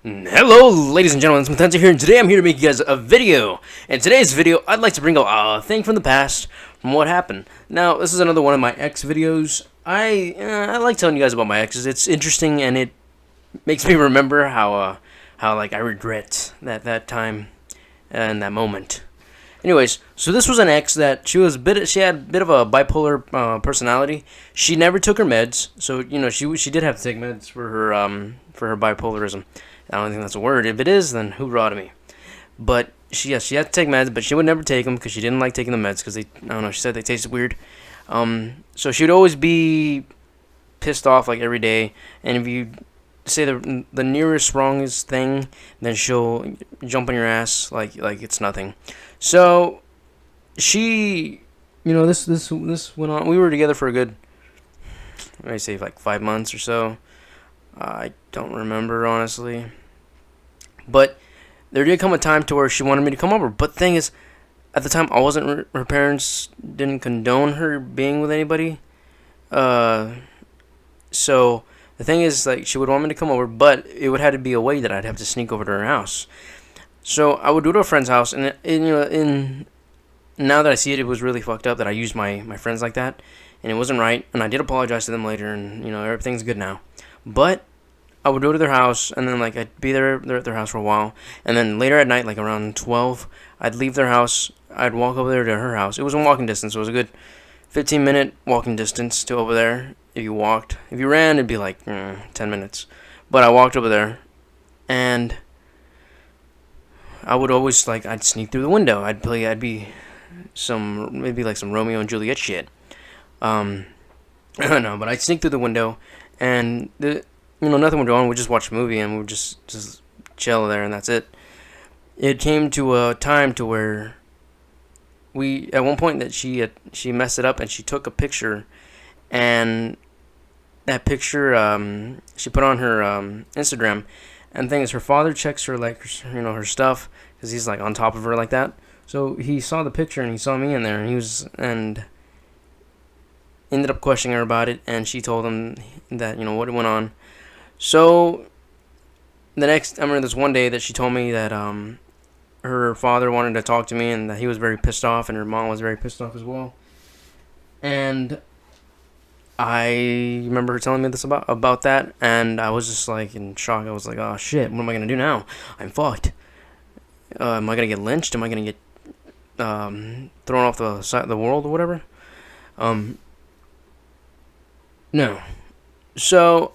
Hello, ladies and gentlemen, it's Mathenza here, and today I'm here to make you guys a video. In today's video, I'd like to bring up a thing from the past, from what happened. Now, this is another one of my ex videos. I like telling you guys about my exes. It's interesting, and it makes me remember how like I regret that time and that moment. Anyways, so this was an ex that she had a bit of a bipolar personality. She never took her meds, so she did have to take meds for her bipolarism. I don't think that's a word. If it is, then hoorah to me. But she had to take meds, but she would never take them because she didn't like taking the meds because I don't know. She said they tasted weird. So she would always be pissed off like every day, and if you say the nearest wrongest thing, then she'll jump on your ass like it's nothing. So she, this went on. We were together for a good, I say like 5 months or so. I don't remember honestly, but there did come a time to where she wanted me to come over. But the thing is, at the time I wasn't. Her parents didn't condone her being with anybody. So the thing is, like, she would want me to come over, but it would have to be a way that I'd have to sneak over to her house. So I would go to a friend's house, and now that I see it, it was really fucked up that I used my friends like that, and it wasn't right. And I did apologize to them later, and everything's good now. But I would go to their house, and then like I'd be there at their house for a while, and then later at night, like around 12, I'd leave their house. I'd walk over there to her house. It was in walking distance. It was a good 15-minute walking distance to over there. If you walked, if you ran, it'd be like 10 minutes. But I walked over there, and I would always I'd sneak through the window. I'd be maybe like some Romeo and Juliet shit. I don't know, but I'd sneak through the window, and nothing would go on. We'd just watch a movie, and we'd just chill there, and that's it. It came to a time to where at one point that she messed it up, and she took a picture, and that picture she put on her Instagram. And the thing is, her father checks her her stuff because he's like on top of her like that. So he saw the picture and he saw me in there, and ended up questioning her about it, and she told him that what went on. So I remember this one day that she told me that her father wanted to talk to me, and that he was very pissed off, and her mom was very pissed off as well. And I remember her telling me this about that, and I was just like in shock. I was like, oh shit, what am I gonna do now? I'm fucked. Am I gonna get lynched? Am I gonna get thrown off the side of the world or whatever? No. So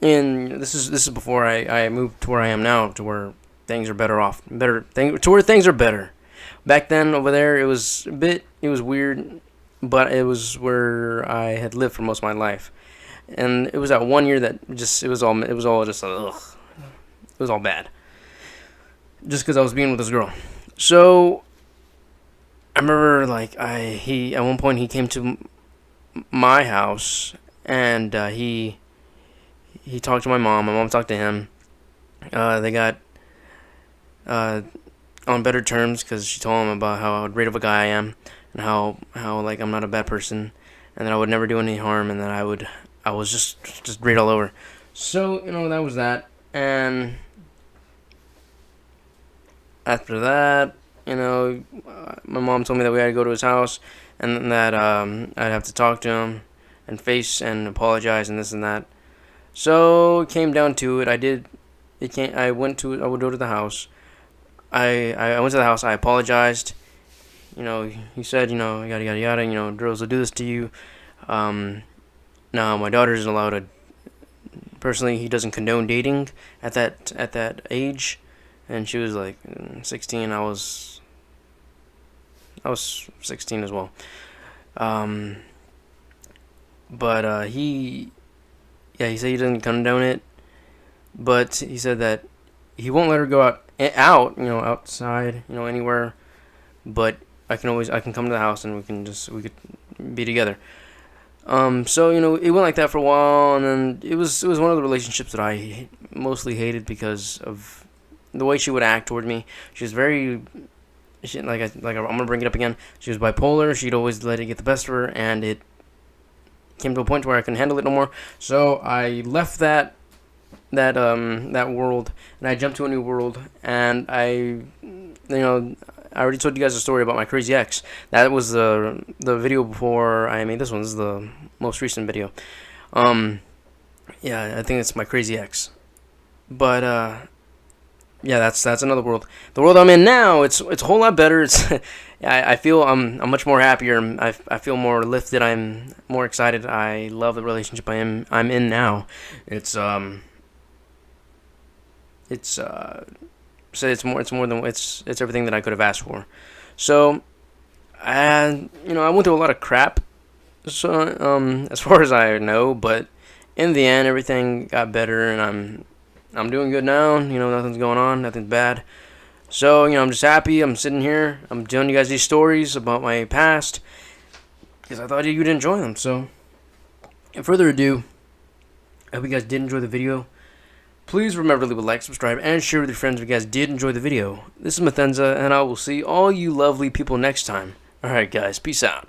this is before I moved to where I am now, to where things are to where things are better. Back then over there, it was weird, but it was where I had lived for most of my life, and it was that 1 year that it was all just ugh. It was all bad, just because I was being with this girl. So I remember at one point he came to my house, and he talked to my mom. My mom talked to him. They got on better terms because she told him about how great of a guy I am, and how like I'm not a bad person, and that I would never do any harm, and that I was just great all over. So that was that. And after that, my mom told me that we had to go to his house, and that I'd have to talk to him and face and apologize and this and that. So it came down to it. I would go to the house. I went to the house. I apologized. He said, yada yada yada. Girls will do this to you. Now my daughter isn't allowed to. Personally, he doesn't condone dating at that age, and she was like 16. I was 16 as well. But he said he doesn't condone it, but he said that he won't let her go out, outside, anywhere. But I can come to the house, and we could be together. So it went like that for a while, and then it was one of the relationships that I mostly hated because of the way she would act toward me. She was very, I'm gonna bring it up again. She was bipolar. She'd always let it get the best of her, and it came to a point where I couldn't handle it no more. So I left that that world, and I jumped to a new world, and I already told you guys a story about my crazy ex. That was the video before I made this one. This is the most recent video. Um, yeah, I think it's my crazy ex. But yeah, that's another world. The world I'm in now, it's a whole lot better. It's I feel I'm much more happier. I feel more lifted. I'm more excited. I love the relationship I'm in now. It's it's so it's more than it's everything that I could have asked for. So and I went through a lot of crap. So as far as I know, but in the end, everything got better, and I'm doing good now. Nothing's going on, nothing's bad. So I'm just happy. I'm sitting here. I'm telling you guys these stories about my past because I thought you'd enjoy them. So, without further ado, I hope you guys did enjoy the video. Please remember to leave a like, subscribe, and share with your friends if you guys did enjoy the video. This is Mathenza, and I will see all you lovely people next time. Alright guys, peace out.